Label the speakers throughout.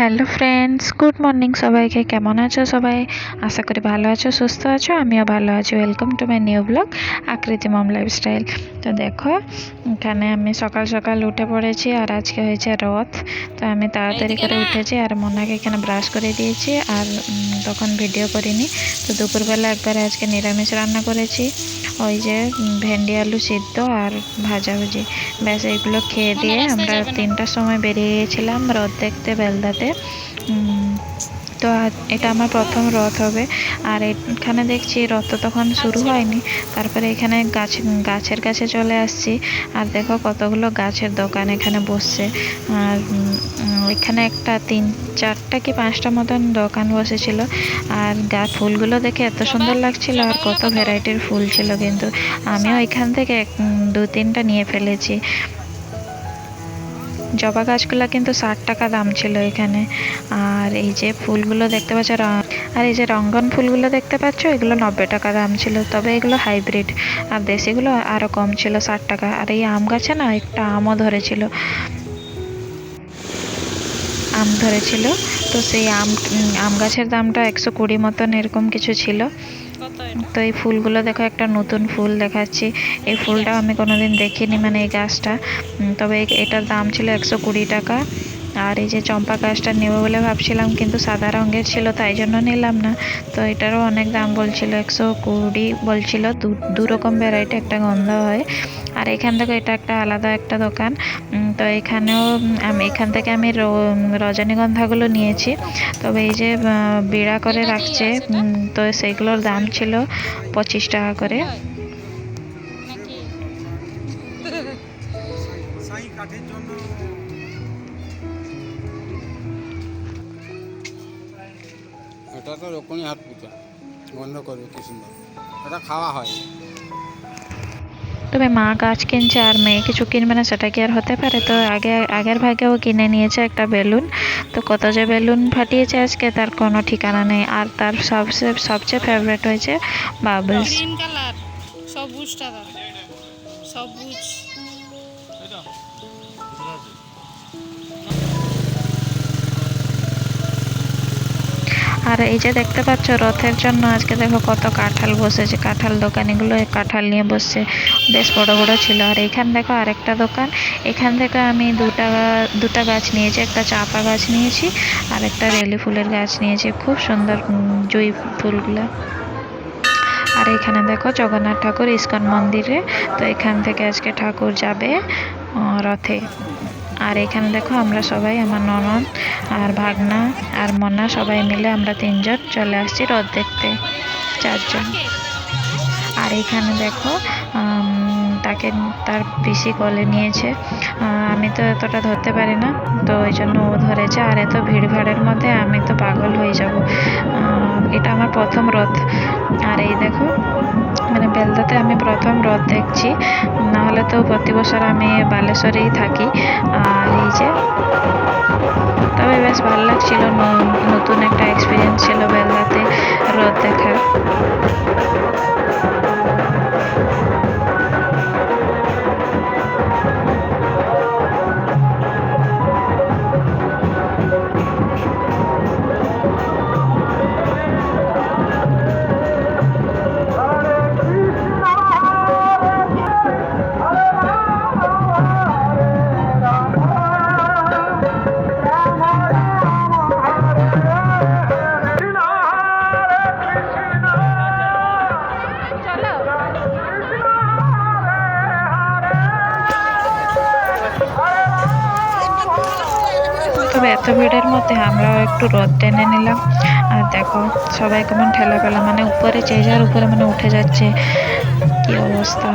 Speaker 1: Hello friends, good morning সবাইকে। কেমন আছো সবাই? আশা করি ভালো আছো, সুস্থ আছো। আমিও ভালো আছি। Welcome to my new blog আকৃতি মম লাইফস্টাইল। তো দেখো, এখানে আমি সকাল সকাল উঠে পড়েছি আর আজকে হয়েছে রথ। তো আমি তাড়াতাড়ি করে উঠেছি আর মোনাকে এখানে ব্রাশ করে দিয়েছি আর তখন ভিডিও করিনি। তো দুপুরবেলা একবারে আজকে নিরামিষ রান্না করেছি, ওই যে ভেন্ডি আলু সিদ্ধ আর ভাজাভুজি। ব্যাস এইগুলো খেয়ে দিয়ে আমরা 3টার সময় বেরিয়ে গিয়েছিলাম রথ দেখতে বেলদাতে। তো এটা আমার প্রথম রথ হবে। আর এখানে দেখছি রথ তো তখন শুরু হয়নি, তারপরে এখানে গাছের কাছে চলে আসছি। আর দেখো কতগুলো গাছের দোকান এখানে বসছে। আর এখানে একটা 3-4টা কি 5টা মতন দোকান বসেছিল। আর ফুলগুলো দেখে এত সুন্দর লাগছিল আর কত ভ্যারাইটির ফুল ছিল, কিন্তু আমিও এখান থেকে 2-3টা নিয়ে ফেলেছি। জবা গাছগুলো কিন্তু 60 টাকা দাম ছিল এখানে। আর এই যে ফুলগুলো দেখতে পাচ্ছ, আর এই যে রঙ্গন ফুলগুলো দেখতে পাচ্ছ, এগুলো 90 টাকা দাম ছিল। তবে এগুলো হাইব্রিড, আর দেশিগুলো আরও কম ছিল, 60 টাকা। আর এই আম গাছে না একটা আমও ধরেছিল, তো সেই আম গাছের দামটা 120 মতন এরকম কিছু ছিল। তো এই ফুলগুলো দেখো, একটা নতুন ফুল দেখাচ্ছি। এই ফুলটা আমি কোনোদিন দেখিনি, মানে এই গাছটা। তবে এটার দাম ছিল 120 টাকা। আর এই যে চম্পা গাছটা নেবো বলে ভাবছিলাম, কিন্তু সাদা রঙের ছিল, তাই জন্য নিলাম না। তো এটারও অনেক দাম বলছিল, 120 বলছিল। দু রকম ভ্যারাইটি, একটা গন্ধ হয়। আর এখান থেকে এটা একটা আলাদা একটা দোকান। তো এখানেও এখান থেকে আমি রজনীগন্ধাগুলো নিয়েছি। তবে এই যে বিড়া করে রাখছে, তো সেগুলোর দাম ছিল 25 টাকা করে।
Speaker 2: এটা তো রকমই হাত পূজা বন্ধ করবে কি সুন্দর, এটা খাওয়া হয়।
Speaker 1: তবে মা গাছ কিনছে আর মেয়ে কিছু কিনবে না, সেটা কি আর হতে পারে? তো আগের ভাগেও কিনে নিয়েছে একটা বেলুন। তো কত যে বেলুন ফাটিয়েছে আজকে, তার কোনো ঠিকানা নেই। আর তার সবচেয়ে ফেভারিট হয়েছে বাবলস।
Speaker 3: গ্রিন কালার, সবুজ টাকা, সবুজ।
Speaker 1: আর এই যে দেখতে পাচ্ছ, রথের জন্য আজকে দেখো কত কাঁঠাল বসেছে। কাঁঠাল দোকানিগুলো কাঁঠাল নিয়ে বসছে, বেশ বড় বড় ছিল। আর এইখান দেখো আরেকটা দোকান, এখান থেকে আমি দুটা গাছ নিয়েছি। একটা চাপা গাছ নিয়েছি আর একটা বেলি ফুলের গাছ নিয়েছি, খুব সুন্দর জুঁই ফুলগুলো। আর এখানে দেখো জগন্নাথ ঠাকুর ইস্কন মন্দিরে। তো এখান থেকে আজকে ঠাকুর যাবে রথে। আর এখানে দেখো আমরা সবাই, আমার ননদ আর ভাগনা আর মনা, সবাই মিলে আমরা 3জন চলে আসছি রথ দেখতে, 4জন। আর এখানে দেখো তার পিসি কোলে নিয়েছে। আমি তো এতটা ধরতে পারি না, তো ওই জন্য ও ধরেছে। আর এত ভিড়ভাড়ের মধ্যে আমি তো পাগল হয়ে যাব। এটা আমার প্রথম রথ। আর এই দেখো, মানে বেলদাতে আমি প্রথম রথ দেখছি, নাহলে তো প্রতি বছর আমি বালেশ্বরেই থাকি। আর এই যে, তবে বেশ ভালো লাগছিল, নতুন একটা এক্সপিরিয়েন্স ছিল বেলদাতে রথ দেখার। তবে এত ভিড়ের মধ্যে আমরাও একটু রথ টেনে নিলাম। আর দেখো সবাই কেমন ঠেলা পেলা, মানে উপরে, যে যার উপরে মানে উঠে যাচ্ছে, কি অবস্থা।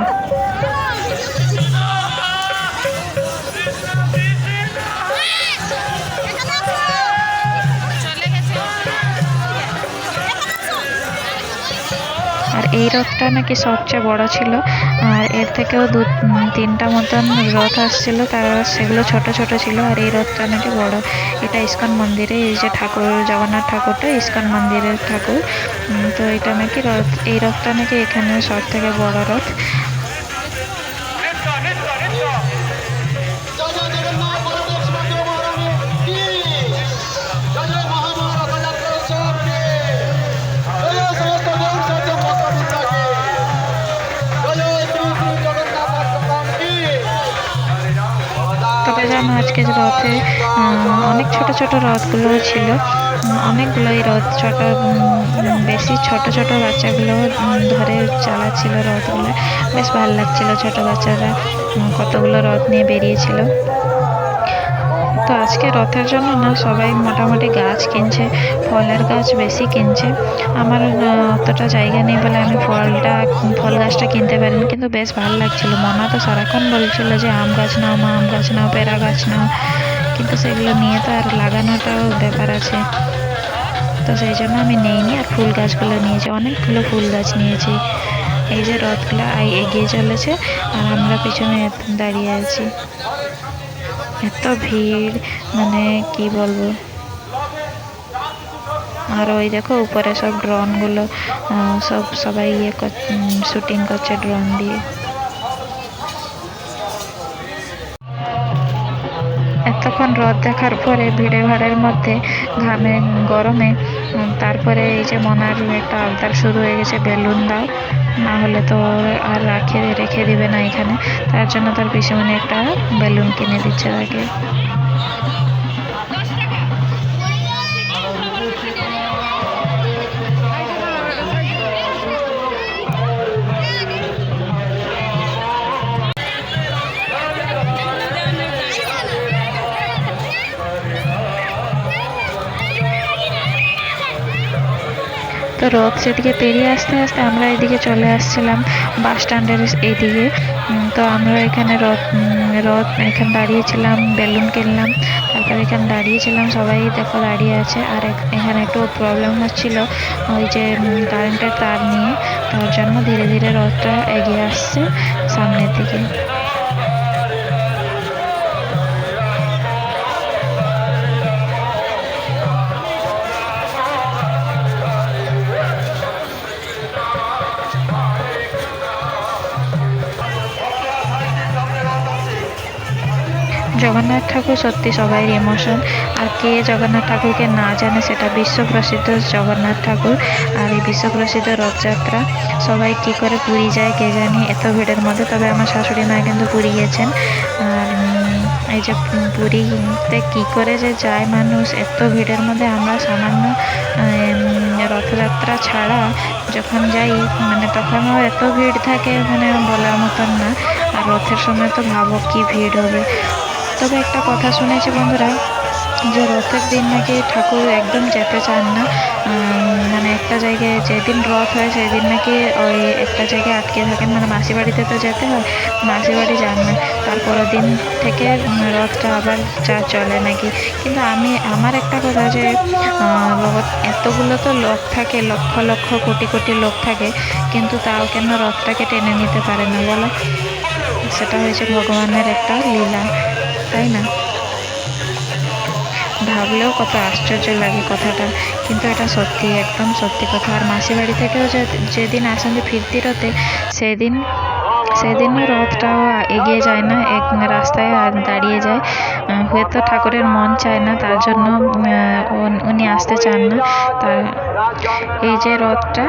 Speaker 1: আর এই রথটা নাকি সবচেয়ে বড় ছিল। আর এর থেকেও 2-3টা মতন রথ আসছিল, তারা সেগুলো ছোট ছোট ছিল। আর এই রথটা নাকি বড়। এটা ইস্কন মন্দিরে, এই যে ঠাকুর জগন্নাথ ঠাকুরটা ইস্কন মন্দিরের ঠাকুর। তো এটা নাকি এই রথটা নাকি এখানে সব থেকে বড় রথ। জানো আজকে যে রথে অনেক ছোট ছোট রথগুলো ছিল, অনেকগুলোই রথ ছোট, বেশি ছোট ছোট বাচ্চাগুলো ধরে চালাচ্ছিল রথগুলো। বেশ ভালো লাগছিল, ছোট বাচ্চারা কতগুলো রথ নিয়ে বেরিয়েছিল। তো আজকে রথের জন্য না সবাই মোটামুটি গাছ কিনছে, ফলের গাছ বেশি কিনছে। আমার অতটা জায়গা নেই বলে আমি ফল গাছটা কিনতে পারিনি, কিন্তু বেশ ভালো লাগছিল। মনা তো সারাক্ষণ বলছিল যে আম গাছ নাও মা, আম গাছ নাও, পেয়ারা গাছ নাও, কিন্তু সেগুলো নিয়ে তো আর লাগানোটাও ব্যাপার আছে, তো সেই জন্য আমি নেইনি। আর ফুল গাছগুলো নিয়েছি, অনেকগুলো ফুল গাছ নিয়েছি। এই যে রথগুলো এগিয়ে চলেছে আর আমরা পিছনে দাঁড়িয়ে আছি। এত ভিড়, মানে কি বলবো। আর ওই দেখো উপরে সব ড্রোনগুলো সবাই শুটিং করছে ড্রোন দিয়ে। এতক্ষণ রথ দেখার পরে ভিড়ে ভাড়ের মধ্যে ঘামে গরমে তারপরে এই যে মনার একটা আবদার শুরু হয়ে গেছে, বেলুন দাও, না হলে তো আর রেখে দিবে না এখানে। তার জন্য তার পিছনে একটা বেলুন কিনে দিচ্ছে তাকে। তো রথ সেদিকে পেরিয়ে আসতে আসতে আমরা এদিকে চলে আসছিলাম বাস স্ট্যান্ডের এইদিকে। তো আমরা এখানে রথ এখানে দাঁড়িয়েছিলাম, বেলুন কিনলাম, তারপর এখানে দাঁড়িয়েছিলাম, সবাই দেখো দাঁড়িয়ে আছে। আর এখানে একটু প্রবলেম হচ্ছিল ওই যে কারেন্টের তার নিয়ে, তার জন্য ধীরে ধীরে রথটা এগিয়ে আসছে সামনের দিকে। জগন্নাথ ঠাকুর সত্যি সবাই ইমোশন। আর কে জগন্নাথ ঠাকুরকে না জানে, সেটা বিশ্ব প্রসিদ্ধ জগন্নাথ ঠাকুর। আর এই বিশ্ব প্রসিদ্ধ রথযাত্রা সবাই কি করে পুরী যায় কে জানি এত ভিড়ের মধ্যে। তবে আমার শাশুড়ি মা কিন্তু পুরী গেছেন। আর এই যে পুরীতে কি করে যে যায় মানুষ এত ভিড়ের মধ্যে। আমরা সামান্য রথযাত্রা ছাড়া যখন যাই মানে তখনও এত ভিড় থাকে, মানে বলার মতন না। আর রথের সময় তো ভাবো কি ভিড় হবে। তবে একটা কথা শুনেছি বন্ধুরা, যে রথের দিন নাকি ঠাকুর একদম যেতে চান না, মানে একটা জায়গায় যেদিন রথ হয় সেই দিন নাকি ওই একটা জায়গায় আটকে থাকেন। মানে মাসি বাড়িতে তো যেতে হয়, মাসি বাড়ি যান না, তারপরের দিন থেকে রথটা আবার চলে নাকি। কিন্তু আমার একটা কথা যে এতগুলো তো লোক থাকে, লক্ষ লক্ষ কোটি কোটি লোক থাকে, কিন্তু তাও কেন রথটাকে টেনে নিতে পারে না বলো? সেটা হয়েছে ভগবানের একটা লীলা, তাই না? ভাবলেও কত আশ্চর্য লাগে কথাটা, কিন্তু এটা সত্যি, একদম সত্যি কথা। আর মাসি বাড়ি থেকেও যেদিন আসেন ফিরতি রথে, সেদিনও রথটাও এগিয়ে যায় না, এক রাস্তায় দাঁড়িয়ে যায়। হয়তো ঠাকুরের মন চায় না, তার জন্য উনি আসতে চান না। তার এই যে রথটা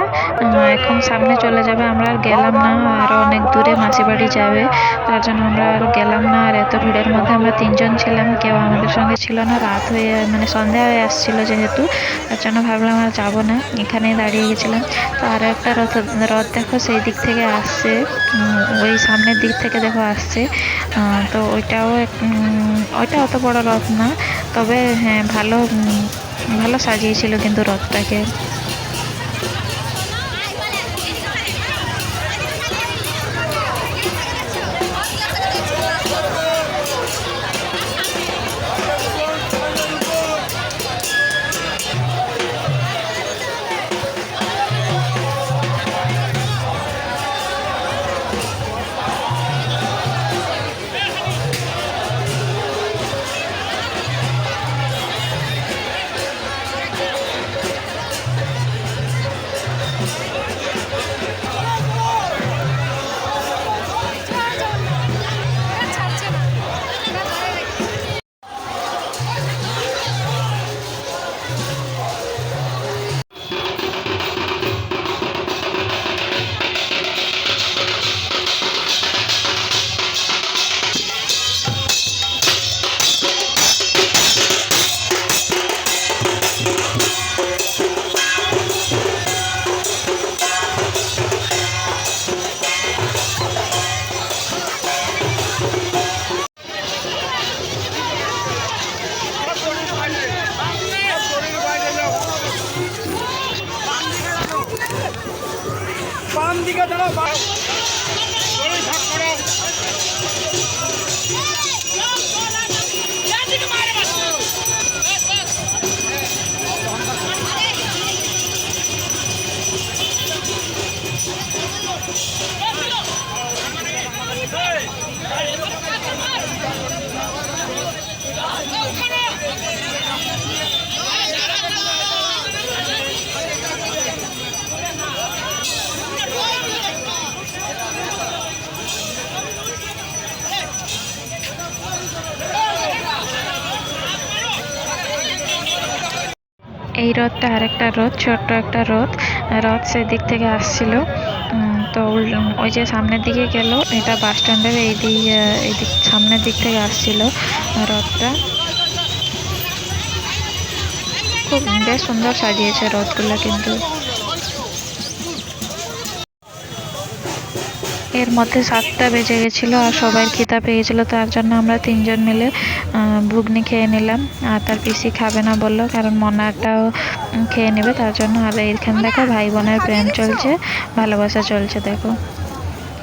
Speaker 1: এখন সামনে চলে যাবে, আমরা আর গেলাম না, আরও অনেক দূরে মাসি বাড়ি যাবে, তার জন্য আমরা আর গেলাম না। আর এত ভিড়ের মধ্যে আমরা 3 জন ছিলাম, কেউ আমাদের সঙ্গে ছিল না। রাত হয়ে মানে সন্ধ্যা হয়ে আসছিল যেহেতু, তার জন্য ভাবলাম আর যাবো না, এখানেই দাঁড়িয়ে গেছিলাম। তো আরও একটা রথ দেখো সেই দিক থেকে আসছে, ওই সামনের দিক থেকে দেখো আসছে। তো ওইটা অত বড় রথ না, তবে হ্যাঁ ভালো সাজিয়েছিল কিন্তু রথটাকে। এই রথটা আরেকটা রথ, ছোট্ট একটা রথ। রথ সেদিক থেকে আসছিল। তো ওই যে সামনের দিকে গেল, এটা বাস স্ট্যান্ডের এই দিক সামনের দিক থেকে আসছিল রথটা। খুব বেশ সুন্দর সাজিয়েছে রথগুলো কিন্তু। এর মধ্যে 7টা বেজে গেছিলো আর সবাই খিদা পেয়ে গেছিলো, তার জন্য আমরা 3জন মিলে ঘুগনি খেয়ে নিলাম। আর তার পিসি খাবে না বললো, কারণ মনাটাও খেয়ে নেবে তার জন্য। আর এইখানে দেখো ভাই বোনের প্রেম চলছে, ভালোবাসা চলছে। দেখো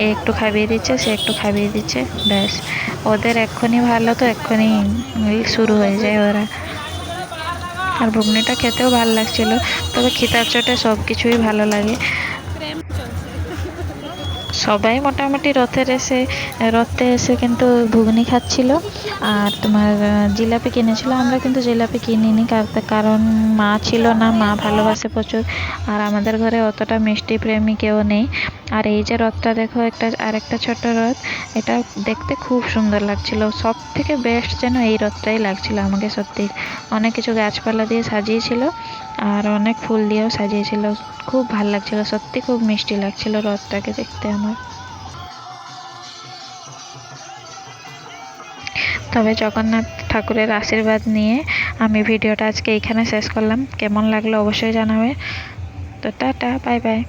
Speaker 1: এ একটু খাইয়ে দিচ্ছে, সে একটু খাইয়ে দিচ্ছে, ব্যাস। ওদের এক্ষুনি ভালো তো এক্ষুনি শুরু হয়ে যায় ওরা। আর ঘুগনিটা খেতেও ভালো লাগছিলো, তবে খিদার চোটে সব কিছুই ভালো লাগে।
Speaker 3: প্রেম চলছে।
Speaker 1: সবাই মোটামুটি রথে এসে কিন্তু ঘুগনি খাচ্ছিল। আর তোমার জিলাপি কিনেছিল, আমরা কিন্তু জিলাপি কিনিনি, কারণ মা ছিল না, মা ভালোবাসে প্রচুর। আর আমাদের ঘরে অতটা মিষ্টি প্রেমী কেউ নেই। আর এই যে রথটা দেখো, আরেকটা ছোট রথ, এটা দেখতে খুব সুন্দর লাগছিল। সব থেকে বেস্ট যেন এই রথটাই লাগছিল আমাকে, সত্যি। অনেক কিছু গাছপালা দিয়ে সাজিয়েছিল আর অনেক ফুল দিয়েও সাজিয়েছিল। খুব ভাল লাগছিল, সত্যি খুব মিষ্টি লাগছিল রথটাকে দেখতে আমার। তবে জগন্নাথ ঠাকুরের আশীর্বাদ নিয়ে আমি ভিডিওটা আজকে এইখানে শেষ করলাম। কেমন লাগলো অবশ্যই জানাবে। তো টাটা, বাই বাই।